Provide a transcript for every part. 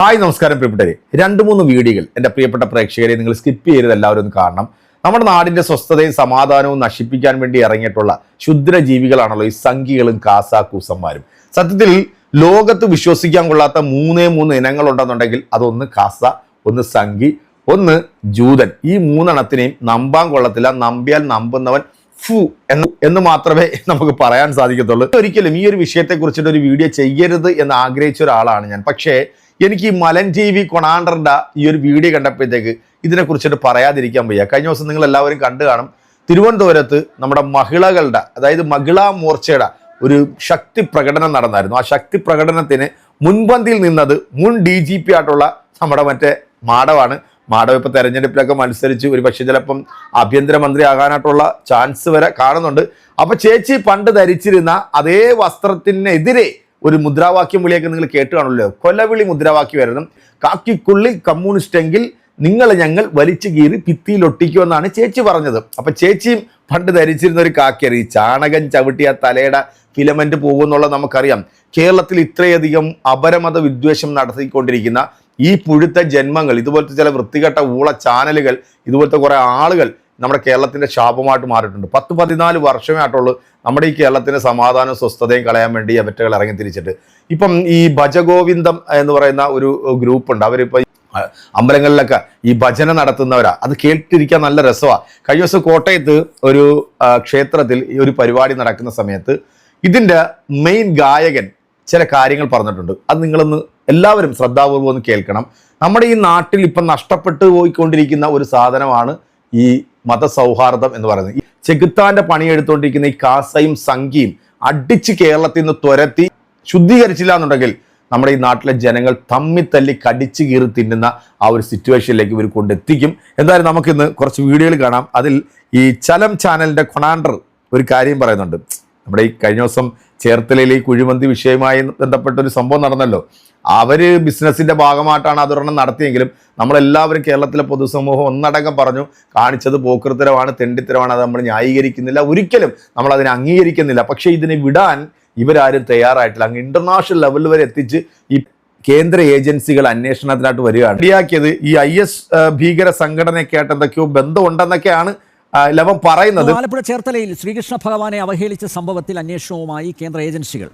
Hi നമസ്കാരം പ്രിയപ്പെട്ടവരെ, 2-3 വീഡിയോകൾ എൻ്റെ പ്രിയപ്പെട്ട പ്രേക്ഷകരെ നിങ്ങൾ സ്കിപ്പ് ചെയ്ത് എല്ലാവരും ഒന്ന് കാണണം. നമ്മുടെ നാടിന്റെ സ്വസ്ഥതയും സമാധാനവും നശിപ്പിക്കാൻ വേണ്ടി ഇറങ്ങിയിട്ടുള്ള ക്ഷുദ്രജീവികളാണല്ലോ ഈ സംഘികളും കാസാക്കൂസന്മാരും. സത്യത്തിൽ ലോകത്ത് വിശ്വസിക്കാൻ കൊള്ളാത്ത 3 ഇനങ്ങളുണ്ടെന്നുണ്ടെങ്കിൽ അതൊന്ന് കാസ, ഒന്ന് സംഘി, ഒന്ന് ജൂതൻ. ഈ 3 എണ്ണത്തിനെയും നമ്പാൻ കൊള്ളത്തില്ല. നമ്പിയാൽ നമ്പുന്നവൻ എന്ന് മാത്രമേ നമുക്ക് പറയാൻ സാധിക്കത്തുള്ളൂ. ഒരിക്കലും ഈ ഒരു വിഷയത്തെ കുറിച്ചിട്ട് ഒരു വീഡിയോ ചെയ്യരുത് എന്ന് ആഗ്രഹിച്ച ഒരാളാണ് ഞാൻ. പക്ഷേ എനിക്ക് ഈ മലൻ TV കൊണാണ്ടറിന്റെ ഈ ഒരു വീഡിയോ കണ്ടപ്പോഴത്തേക്ക് ഇതിനെക്കുറിച്ചിട്ട് പറയാതിരിക്കാൻ വയ്യ. കഴിഞ്ഞ ദിവസം നിങ്ങൾ എല്ലാവരും കണ്ടു കാണും, തിരുവനന്തപുരത്ത് നമ്മുടെ മഹിളകളുടെ, അതായത് മഹിളാ മോർച്ചയുടെ ഒരു ശക്തി പ്രകടനം നടന്നായിരുന്നു. ആ ശക്തി പ്രകടനത്തിന് മുൻപന്തിയിൽ നിന്നത് മുൻ DGP ആയിട്ടുള്ള നമ്മുടെ മാധവാണ്. മാധവ് ഇപ്പോൾ തെരഞ്ഞെടുപ്പിലൊക്കെ മത്സരിച്ച് ഒരു പക്ഷേ ചിലപ്പം ആഭ്യന്തരമന്ത്രി ആകാനായിട്ടുള്ള ചാൻസ് വരെ കാണുന്നുണ്ട്. അപ്പൊ ചേച്ചി പണ്ട് ധരിച്ചിരുന്ന അതേ വസ്ത്രത്തിനെതിരെ ഒരു മുദ്രാവാക്യം വിളിയൊക്കെ നിങ്ങൾ കേട്ട് കാണുമല്ലോ. കൊലവിളി മുദ്രാവാക്യമായിരുന്നു. കാക്കിക്കുള്ളി കമ്മ്യൂണിസ്റ്റ് എങ്കിൽ ഞങ്ങൾ വലിച്ചു കീറി ഭിത്തിയിലൊട്ടിക്കുമെന്നാണ് ചേച്ചി പറഞ്ഞത്. അപ്പൊ ചേച്ചിയും പണ്ട് ധരിച്ചിരുന്ന ഒരു കാക്കിയാണ്. ഈ ചാണകം ചവിട്ടിയ തലയുടെ ഫിലമെന്റ് പോകുമെന്നുള്ളത് നമുക്കറിയാം. കേരളത്തിൽ ഇത്രയധികം അപരമത വിദ്വേഷം നടത്തിക്കൊണ്ടിരിക്കുന്ന ഈ പുഴുത്ത ജന്മങ്ങൾ, ഇതുപോലത്തെ ചില വൃത്തികെട്ട ഊള ചാനലുകൾ, ഇതുപോലത്തെ കുറെ ആളുകൾ നമ്മുടെ കേരളത്തിന്റെ ശാപമായിട്ട് മാറിയിട്ടുണ്ട്. 10-14 വർഷമേ ആയിട്ടുള്ളൂ നമ്മുടെ ഈ കേരളത്തിന് സമാധാനവും സ്വസ്ഥതയും കളയാൻ വേണ്ടി അവറ്റകൾ ഇറങ്ങി തിരിച്ചിട്ട്. ഇപ്പം ഈ ഭജഗോവിന്ദം എന്ന് പറയുന്ന ഒരു ഗ്രൂപ്പ് ഉണ്ട്. അവരിപ്പോൾ അമ്പലങ്ങളിലൊക്കെ ഈ ഭജന നടത്തുന്നവരാ. അത് കേട്ടിരിക്കാൻ നല്ല രസമാണ്. കഴിഞ്ഞ ദിവസം കോട്ടയത്ത് ഒരു ക്ഷേത്രത്തിൽ ഈ ഒരു പരിപാടി നടക്കുന്ന സമയത്ത് ഇതിൻ്റെ മെയിൻ ഗായകൻ ചില കാര്യങ്ങൾ പറഞ്ഞിട്ടുണ്ട്. അത് നിങ്ങളൊന്ന് എല്ലാവരും ശ്രദ്ധാപൂർവം ഒന്ന് കേൾക്കണം. നമ്മുടെ ഈ നാട്ടിൽ ഇപ്പം നഷ്ടപ്പെട്ടു പോയിക്കൊണ്ടിരിക്കുന്ന ഒരു സാധനമാണ് ഈ മതസൗഹാർദ്ദം എന്ന് പറയുന്നത്. ഈ ചെകുത്താന്റെ പണിയെടുത്തുകൊണ്ടിരിക്കുന്ന ഈ കാസയും സംഘിയും അടിച്ച് കേരളത്തിൽ നിന്ന് തുരത്തി ശുദ്ധീകരിച്ചില്ല എന്നുണ്ടെങ്കിൽ നമ്മുടെ ഈ നാട്ടിലെ ജനങ്ങൾ തമ്മിത്തല്ലി കടിച്ചു കീറി തിന്നുന്ന ആ ഒരു സിറ്റുവേഷനിലേക്ക് ഇവർ കൊണ്ടെത്തിക്കും. എന്തായാലും നമുക്കിന്ന് കുറച്ച് വീഡിയോകൾ കാണാം. അതിൽ ഈ ചലം ചാനലിന്റെ കൊണാണ്ടർ ഒരു കാര്യം പറയുന്നുണ്ട്. നമ്മുടെ ഈ കഴിഞ്ഞ ദിവസം ചേർത്തലയിൽ ഈ കുഴിമന്തി വിഷയവുമായി ബന്ധപ്പെട്ട ഒരു സംഭവം നടന്നല്ലോ. അവര് ബിസിനസിന്റെ ഭാഗമായിട്ടാണ് അതൊരെണ്ണം നടത്തിയെങ്കിലും നമ്മളെല്ലാവരും കേരളത്തിലെ പൊതുസമൂഹം ഒന്നടങ്കം പറഞ്ഞു കാണിച്ചത് പോക്കൃത്തരമാണ്, തെണ്ടിത്തരമാണ്. അത് നമ്മൾ ന്യായീകരിക്കുന്നില്ല, ഒരിക്കലും നമ്മൾ അതിനെ അംഗീകരിക്കുന്നില്ല. പക്ഷേ ഇതിനെ വിടാൻ ഇവരാരും തയ്യാറായിട്ടില്ല. അങ്ങ് ഇന്റർനാഷണൽ ലെവൽ വരെ എത്തിച്ച് ഈ കേന്ദ്ര ഏജൻസികൾ അന്വേഷണത്തിനായിട്ട് വരികയാണ്. ഇടയാക്കിയത് ഈ IS ഭീകര സംഘടനയൊക്കെ ആയിട്ട് എന്തൊക്കെയോ ബന്ധമുണ്ടെന്നൊക്കെയാണ് ലവം പറയുന്നത്. ആലപ്പുഴ ചേർത്തലയിൽ ശ്രീകൃഷ്ണ ഭഗവാനെ അവഹേളിച്ച സംഭവത്തിൽ അന്വേഷണവുമായി കേന്ദ്ര ഏജൻസികൾ.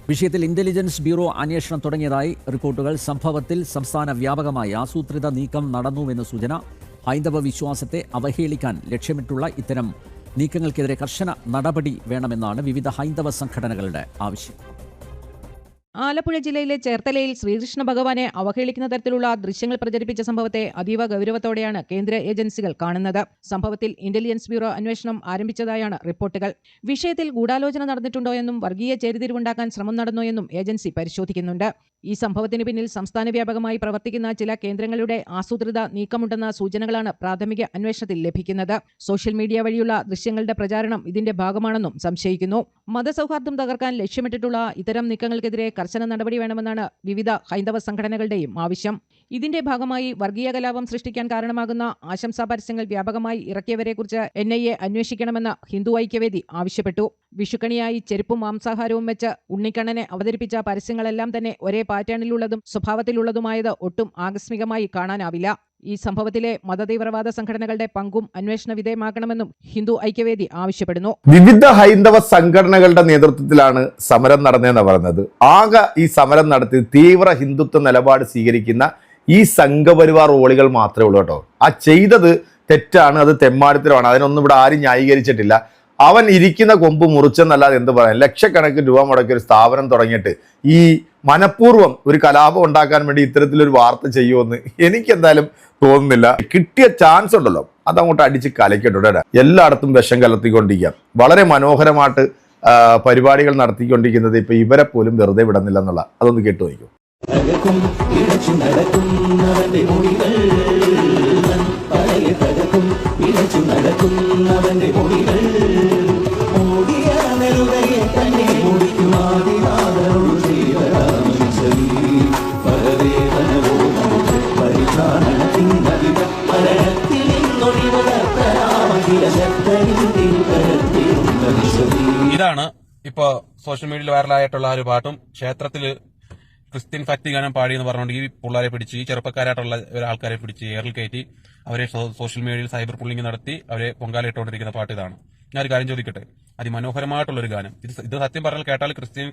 വിഷയത്തിൽ ഇന്റലിജൻസ് ബ്യൂറോ അന്വേഷണം തുടങ്ങിയതായി റിപ്പോർട്ടുകൾ. സംഭവത്തിൽ സംസ്ഥാന വ്യാപകമായി ആസൂത്രിത നീക്കം നടന്നുവെന്ന് സൂചന. ഹൈന്ദവ വിശ്വാസത്തെ അവഹേളിക്കാൻ ലക്ഷ്യമിട്ടുള്ള ഇത്തരം നീക്കങ്ങൾക്കെതിരെ കർശന നടപടി വേണമെന്നാണ് വിവിധ ഹൈന്ദവ സംഘടനകളുടെ ആവശ്യം. ആലപ്പുഴ ജില്ലയിലെ ചേർത്തലയിൽ ശ്രീകൃഷ്ണ ഭഗവാനെ അവഹേളിക്കുന്ന തരത്തിലുള്ള ദൃശ്യങ്ങൾ പ്രചരിപ്പിച്ച സംഭവത്തെ അതീവ ഗൗരവത്തോടെയാണ് കേന്ദ്ര ഏജൻസികൾ കാണുന്നത്. സംഭവത്തിൽ ഇന്റലിജൻസ് ബ്യൂറോ അന്വേഷണം ആരംഭിച്ചതായാണ് റിപ്പോർട്ടുകൾ. വിഷയത്തിൽ ഗൂഢാലോചന നടന്നിട്ടുണ്ടോ എന്നും വർഗീയ ചേരിതിരിവുണ്ടാക്കാൻ ശ്രമം നടന്നോ എന്നും ഏജൻസി പരിശോധിക്കുന്നുണ്ട്. ഈ സംഭവത്തിന് പിന്നിൽ സംസ്ഥാന വ്യാപകമായി പ്രവർത്തിക്കുന്ന ചില കേന്ദ്രങ്ങളുടെ ആസൂത്രിത നീക്കമുണ്ടെന്ന സൂചനകളാണ് പ്രാഥമിക അന്വേഷണത്തിൽ ലഭിക്കുന്നത്. സോഷ്യൽ മീഡിയ വഴിയുള്ള ദൃശ്യങ്ങളുടെ പ്രചാരണം ഇതിന്റെ ഭാഗമാണെന്നും സംശയിക്കുന്നു. മതസൗഹാർദ്ദം തകർക്കാൻ ലക്ഷ്യമിട്ടിട്ടുള്ള ഇത്തരം നീക്കങ്ങൾക്കെതിരെ കർശന നടപടി വേണമെന്നാണ് വിവിധ ഹൈന്ദവ സംഘടനകളുടെയും ആവശ്യം. ഇതിന്റെ ഭാഗമായി വർഗീയ കലാപം സൃഷ്ടിക്കാൻ കാരണമാകുന്ന ആശംസാ പരസ്യങ്ങൾ വ്യാപകമായി ഇറക്കിയവരെക്കുറിച്ച് NIA അന്വേഷിക്കണമെന്ന് ഹിന്ദു ഐക്യവേദി ആവശ്യപ്പെട്ടു. വിഷുക്കണിയായി ചെരുപ്പും മാംസാഹാരവും വെച്ച് ഉണ്ണിക്കണ്ണനെ അവതരിപ്പിച്ച പരസ്യങ്ങളെല്ലാം തന്നെ ഒരേ പാറ്റേണിലുള്ളതും സ്വഭാവത്തിലുള്ളതുമായത് ഒട്ടും ആകസ്മികമായി കാണാനാവില്ല. ഈ സംഭവത്തിലെ മതതീവ്രവാദ സംഘടനകളുടെ പങ്കും അന്വേഷണ വിധേയമാക്കണമെന്നും ഹിന്ദു ഐക്യവേദി ആവശ്യപ്പെടുന്നു. വിവിധ ഹൈന്ദവ സംഘടനകളുടെ നേതൃത്വത്തിലാണ് സമരം നടന്നതെന്ന് പറയുന്നത്. ആകെ ഈ സമരം നടത്തി തീവ്ര ഹിന്ദുത്വ നിലപാട് സ്വീകരിക്കുന്ന ഈ സംഘപരിവാർ റോളികൾ മാത്രമേ ഉള്ളൂ കേട്ടോ. ആ ചെയ്തത് തെറ്റാണ്, അത് തെമ്മാടിത്തരമാണ്. അതിനൊന്നും ഇവിടെ ആരും ന്യായീകരിച്ചിട്ടില്ല. അവൻ ഇരിക്കുന്ന കൊമ്പ് മുറിച്ചെന്നല്ലാതെ എന്ത് പറയാൻ. ലക്ഷക്കണക്കിന് രൂപ മുടക്കി ഒരു സ്ഥാപനം തുടങ്ങിയിട്ട് ഈ മനഃപൂർവ്വം ഒരു കലാപം ഉണ്ടാക്കാൻ വേണ്ടി ഇത്തരത്തിലൊരു വാർത്ത ചെയ്യുമെന്ന് എനിക്ക് എന്തായാലും തോന്നുന്നില്ല. കിട്ടിയ ചാൻസ് ഉണ്ടല്ലോ അതങ്ങോട്ട് അടിച്ച് കലക്കിട്ടുണ്ട്. എല്ലായിടത്തും വിഷം കലർത്തിക്കൊണ്ടിരിക്കാം. വളരെ മനോഹരമായിട്ട് പരിപാടികൾ നടത്തിക്കൊണ്ടിരിക്കുന്നത് ഇപ്പൊ ഇവരെ പോലും വെറുതെ വിടുന്നില്ല എന്നുള്ള അതൊന്ന് കേട്ടു നോക്കൂ. ഇതാണ് ഇപ്പോ സോഷ്യൽ മീഡിയയിൽ വൈറലായിട്ടുള്ള ഒരു പാട്ടും ക്ഷേത്രത്തില് ക്രിസ്ത്യൻ ഭക്തി ഗാനം പാടി എന്ന് പറഞ്ഞുകൊണ്ട് ഈ പിള്ളേരെ പിടിച്ച്, ഈ ചെറുപ്പക്കാരായിട്ടുള്ള ഒരാൾക്കാരെ പിടിച്ച് എയറിൽ കയറ്റി അവരെ സോഷ്യൽ മീഡിയയിൽ സൈബർ പുള്ളിങ് നടത്തി അവരെ പൊങ്കാല ഇട്ടുകൊണ്ടിരിക്കുന്ന പാട്ട് ഇതാണ്. ഞാനൊരു കാര്യം ചോദിക്കട്ടെ, അതിമനോഹരമായിട്ടുള്ളൊരു ഗാനം. ഇത് സത്യം പറഞ്ഞാൽ കേട്ടാൽ ക്രിസ്ത്യൻ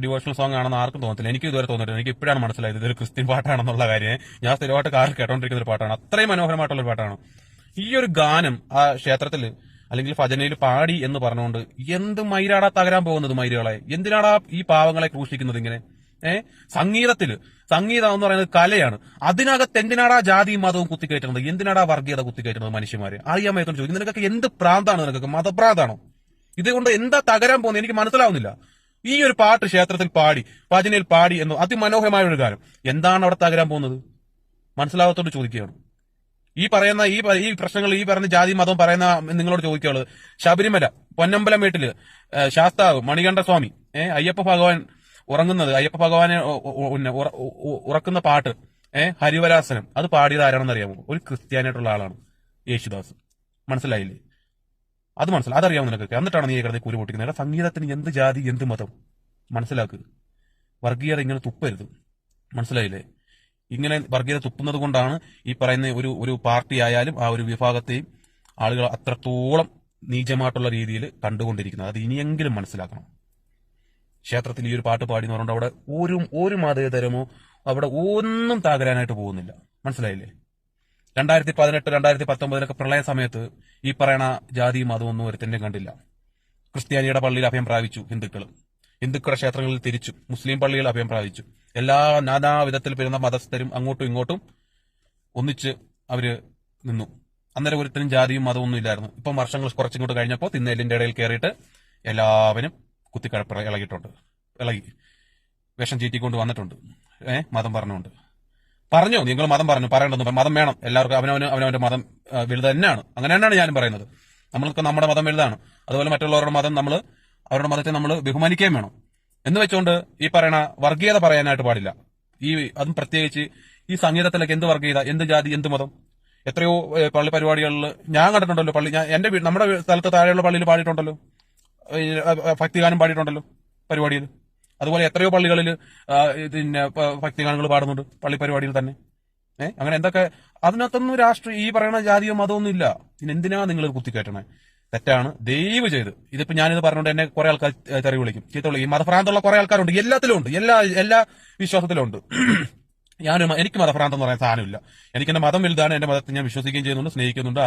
ഡിവോഷണൽ സോങ് ആണെന്ന് ആർക്കും തോന്നത്തില്ല. എനിക്ക് ഇതുവരെ തോന്നിയിട്ടില്ല. എനിക്ക് ഇപ്പോഴാണ് മനസ്സിലായത് ഇതൊരു ക്രിസ്ത്യൻ പാട്ടാണെന്നുള്ള കാര്യം. ഞാൻ സ്ഥിരമായിട്ട് കാറിൽ കേട്ടോണ്ടിരിക്കുന്ന ഒരു പാട്ടാണ്. അത്രയും മനോഹരമായിട്ടുള്ള ഒരു പാട്ടാണ്. ഈ ഒരു ഗാനം ആ ക്ഷേത്രത്തിൽ അല്ലെങ്കിൽ ഭജനയിൽ പാടി എന്ന് പറഞ്ഞുകൊണ്ട് എന്ത് മൈരാടാ തകരാൻ പോകുന്നത് മൈരുകളെ? എന്തിനാടാ ഈ പാവങ്ങളെ ക്രൂശിക്കുന്നത് ഇങ്ങനെ? സംഗീതം എന്ന് പറയുന്നത് കലയാണ്. അതിനകത്ത് എന്തിനാടാ ജാതിയും മതവും കുത്തിക്കയറ്റുന്നത്? എന്തിനാടാ വർഗീയത കുത്തിക്കയറ്റുന്നത് മനുഷ്യന്മാരെ? അറിയാൻ വയ്യെന്ന് ചോദിക്കും. നിനക്കൊക്കെ എന്ത് പ്രാന്താണ്? നിനക്കൊക്കെ മതഭ്രാന്താണോ? ഇതുകൊണ്ട് എന്താ തകരാൻ പോകുന്നത്? എനിക്ക് മനസ്സിലാവുന്നില്ല. ഈ ഒരു പാട്ട് ക്ഷേത്രത്തിൽ പാടി, ഭജനയിൽ പാടി എന്ന് അതിമനോഹരമായ ഒരു കാര്യം, എന്താണ് അവിടെ തകരാൻ പോകുന്നത്? മനസ്സിലാവത്തോട് ചോദിക്കുകയാണ്. ഈ പറയുന്ന ഈ പ്രശ്നങ്ങൾ, ഈ പറയുന്ന ജാതി മതം പറയുന്ന നിങ്ങളോട് ചോദിക്കുകയുള്ളത്, ശബരിമല പൊന്നമ്പലം വീട്ടില് ശാസ്താവ് മണികണ്ഠ സ്വാമി അയ്യപ്പ ഭഗവാൻ ഉറങ്ങുന്നത്, അയ്യപ്പ ഭഗവാനെ ഉറക്കുന്ന പാട്ട് ഹരിവരാസനം, അത് പാടിയത് ആരാണെന്ന് അറിയാമോ? ഒരു ക്രിസ്ത്യാനായിട്ടുള്ള ആളാണ്, യേശുദാസ്. മനസ്സിലായില്ലേ? അതറിയാമോ നിനക്കൊക്കെ? എന്നിട്ടാണ് നീ കിടന്ന് കൂരി പൊട്ടിക്കുന്നത്. സംഗീതത്തിന് എന്ത് ജാതി എന്ത് മതം? മനസ്സിലാക്കുക. വർഗീയത ഇങ്ങനെ തുപ്പരുത്. മനസ്സിലായില്ലേ? ഇങ്ങനെ വർഗീയത തുപ്പുന്നത് കൊണ്ടാണ് ഈ പറയുന്ന ഒരു പാർട്ടി ആയാലും ആ ഒരു വിഭാഗത്തെയും ആളുകൾ അത്രത്തോളം നീചമായിട്ടുള്ള രീതിയിൽ കണ്ടുകൊണ്ടിരിക്കുന്നത്. അത് ഇനിയെങ്കിലും മനസ്സിലാക്കണം. ക്ഷേത്രത്തിൽ ഈ ഒരു പാട്ട് പാടി എന്ന് പറഞ്ഞാൽ അവിടെ ഒരു മതേതരമോ അവിടെ ഒന്നും തകരാനായിട്ട് പോകുന്നില്ല. മനസ്സിലായില്ലേ? 2018, 2019 പ്രളയ സമയത്ത് ഈ പറയണ ജാതിയും മതമൊന്നും ഒരുത്തന്നെ കണ്ടില്ല. ക്രിസ്ത്യാനിയുടെ പള്ളിയിൽ അഭയം പ്രാപിച്ചു ഹിന്ദുക്കളുടെ ക്ഷേത്രങ്ങളിൽ തിരിച്ചു, മുസ്ലിം പള്ളികൾ അഭയം പ്രാപിച്ചു. എല്ലാ നാനാവിധത്തിൽ പെരുന്ന മതസ്ഥരും അങ്ങോട്ടും ഇങ്ങോട്ടും ഒന്നിച്ച് അവര് നിന്നു. അന്നേരം ഒരുത്തനും ജാതിയും മതവും ഒന്നും ഇല്ലായിരുന്നു. ഇപ്പം വർഷങ്ങൾ കുറച്ചിങ്ങോട്ട് കഴിഞ്ഞപ്പോൾ തിന്നേലിന്റെ ഇടയിൽ കയറിയിട്ട് എല്ലാവരും കുത്തിക്കഴപ്പ ഇളകി വിഷം ചീറ്റിക്കൊണ്ട് വന്നിട്ടുണ്ട്. മതം പറഞ്ഞോ നിങ്ങൾ മതം പറയേണ്ടത് മതം വേണം. എല്ലാവർക്കും അവനവന്റെ മതം വലുത് തന്നെയാണ്. അങ്ങനെ തന്നെയാണ് ഞാനും പറയുന്നത്. നമ്മൾക്ക് നമ്മുടെ മതം വലുതാണ്. അതുപോലെ മറ്റുള്ളവരുടെ മതം അവരുടെ മതത്തെ നമ്മൾ ബഹുമാനിക്കുകയും വേണം. എന്ന് വെച്ചുകൊണ്ട് ഈ പറയണ വർഗീയത പറയാനായിട്ട് പാടില്ല. അതും പ്രത്യേകിച്ച് ഈ സംഗീതത്തിലൊക്കെ എന്ത് വർഗീയത, എന്ത് ജാതി, എന്ത് മതം? എത്രയോ പള്ളി പരിപാടികളിൽ ഞാൻ കണ്ടിട്ടുണ്ടല്ലോ. എന്റെ നമ്മുടെ സ്ഥലത്ത് താഴെയുള്ള പള്ളിയിൽ പാടിയിട്ടുണ്ടല്ലോ, ഭക്തിഗാനം പാടിയിട്ടുണ്ടല്ലോ പരിപാടിയിൽ. അതുപോലെ എത്രയോ പള്ളികളിൽ പിന്നെ ഭക്തിഗാനങ്ങൾ പാടുന്നുണ്ട് പള്ളി പരിപാടിയിൽ തന്നെ. അങ്ങനെ എന്തൊക്കെ അതിനകത്തൊന്നും ഈ പറയുന്ന ജാതിയോ മതമൊന്നും ഇല്ല. പിന്നെ എന്തിനാ നിങ്ങൾ കുത്തിക്കയറ്റണേ? തെറ്റാണ്. ദയവ് ചെയ്ത് ഇതിപ്പോ ഞാനിത് പറഞ്ഞുകൊണ്ട് എന്നെ കുറെ ആൾക്കാർ തെറി വിളിക്കും, ചീത്ത വിളിക്കും. മതഭ്രാന്തമുള്ള കുറെ ആൾക്കാരുണ്ട്, എല്ലാത്തിലും ഉണ്ട്, എല്ലാ വിശ്വാസത്തിലും ഉണ്ട്. എനിക്ക് മതഭ്രാന്തം എന്ന് പറയാൻ സാധനമില്ല. എനിക്ക് എന്റെ മതം വലുതാണ്. എന്റെ മതത്തെ ഞാൻ വിശ്വസിക്കുകയും ചെയ്യുന്നുണ്ട്, സ്നേഹിക്കുന്നുണ്ട്,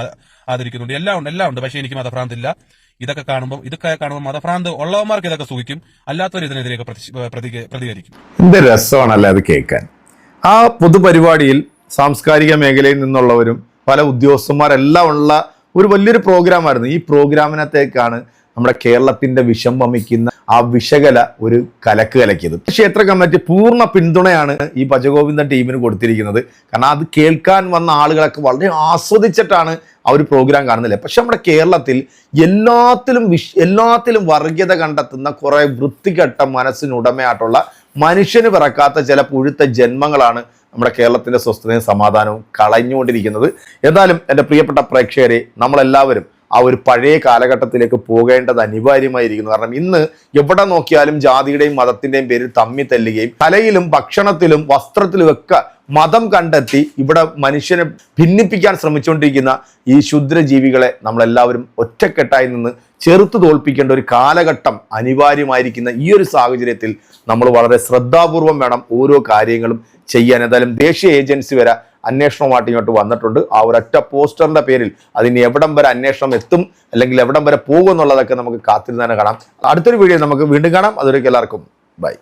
ആദരിക്കുന്നുണ്ട്, എല്ലാം ഉണ്ട്. പക്ഷെ എനിക്ക് മതഭ്രാന്തില്ല. ഇതൊക്കെ കാണുമ്പോൾ മതഭ്രാന്ത് ഉള്ളവന്മാർക്ക് ഇതൊക്കെ സൂഹിക്കും, അല്ലാത്തവർ ഇതിനെതിരെയൊക്കെ പ്രതികരിക്കും. എന്ത് രസമാണല്ലേ അത് കേൾക്കാൻ. ആ പൊതുപരിപാടിയിൽ സാംസ്കാരിക മേഖലയിൽ നിന്നുള്ളവരും പല ഉദ്യോഗസ്ഥന്മാരെല്ലാം ഉള്ള ഒരു വലിയൊരു പ്രോഗ്രാമായിരുന്നു. ഈ പ്രോഗ്രാമിനകത്തേക്കാണ് നമ്മുടെ കേരളത്തിന്റെ വിഷം വമിക്കുന്ന ആ വിഷകല ഒരു കലക്കിയത്. ക്ഷേത്ര കമ്മിറ്റി പൂർണ്ണ പിന്തുണയാണ് ഈ ഭജഗോവിന്ദൻ ടീമിന് കൊടുത്തിരിക്കുന്നത്. കാരണം അത് കേൾക്കാൻ വന്ന ആളുകളൊക്കെ വളരെ ആസ്വദിച്ചിട്ടാണ് ആ ഒരു പ്രോഗ്രാം കാണുന്നില്ലേ. പക്ഷെ നമ്മുടെ കേരളത്തിൽ എല്ലാത്തിലും വർഗീയത കണ്ടെത്തുന്ന കുറെ വൃത്തികെട്ട മനസ്സിനുടമയായിട്ടുള്ള മനുഷ്യന് പിറക്കാത്ത ചില പുഴുത്ത ജന്മങ്ങളാണ് നമ്മുടെ കേരളത്തിന്റെ സ്വസ്ഥതയും സമാധാനവും കളഞ്ഞുകൊണ്ടിരിക്കുന്നത്. എന്തായാലും എൻ്റെ പ്രിയപ്പെട്ട പ്രേക്ഷകരെ, നമ്മളെല്ലാവരും ആ ഒരു പഴയ കാലഘട്ടത്തിലേക്ക് പോകേണ്ടത് അനിവാര്യമായിരിക്കുന്നു. കാരണം ഇന്ന് എവിടെ നോക്കിയാലും ജാതിയുടെയും മതത്തിന്റെയും പേരിൽ തമ്മി തല്ലുകയും കലയിലും ഭക്ഷണത്തിലും വസ്ത്രത്തിലുമൊക്കെ മതം കണ്ടെത്തി ഇവിടെ മനുഷ്യനെ ഭിന്നിപ്പിക്കാൻ ശ്രമിച്ചുകൊണ്ടിരിക്കുന്ന ഈ ക്ഷുദ്രജീവികളെ നമ്മളെല്ലാവരും ഒറ്റക്കെട്ടായി നിന്ന് ചെറുത്തു തോൽപ്പിക്കേണ്ട ഒരു കാലഘട്ടം അനിവാര്യമായിരിക്കുന്ന ഈ ഒരു സാഹചര്യത്തിൽ നമ്മൾ വളരെ ശ്രദ്ധാപൂർവം വേണം ഓരോ കാര്യങ്ങളും ചെയ്യാൻ. എന്തായാലും ദേശീയ ഏജൻസി വരെ അന്വേഷണവുമായിട്ട് ഇങ്ങോട്ട് വന്നിട്ടുണ്ട്. ആ ഒരൊറ്റ പോസ്റ്ററിന്റെ പേരിൽ അതിന് എവിടം വരെ അന്വേഷണം എത്തും അല്ലെങ്കിൽ എവിടം വരെ പോകും എന്നുള്ളതൊക്കെ നമുക്ക് കാത്തിരുന്ന് തന്നെ കാണാം. അടുത്തൊരു വീഡിയോ നമുക്ക് വീണ്ടും കാണാം. അതുവരേക്കും എല്ലാവർക്കും ബൈ.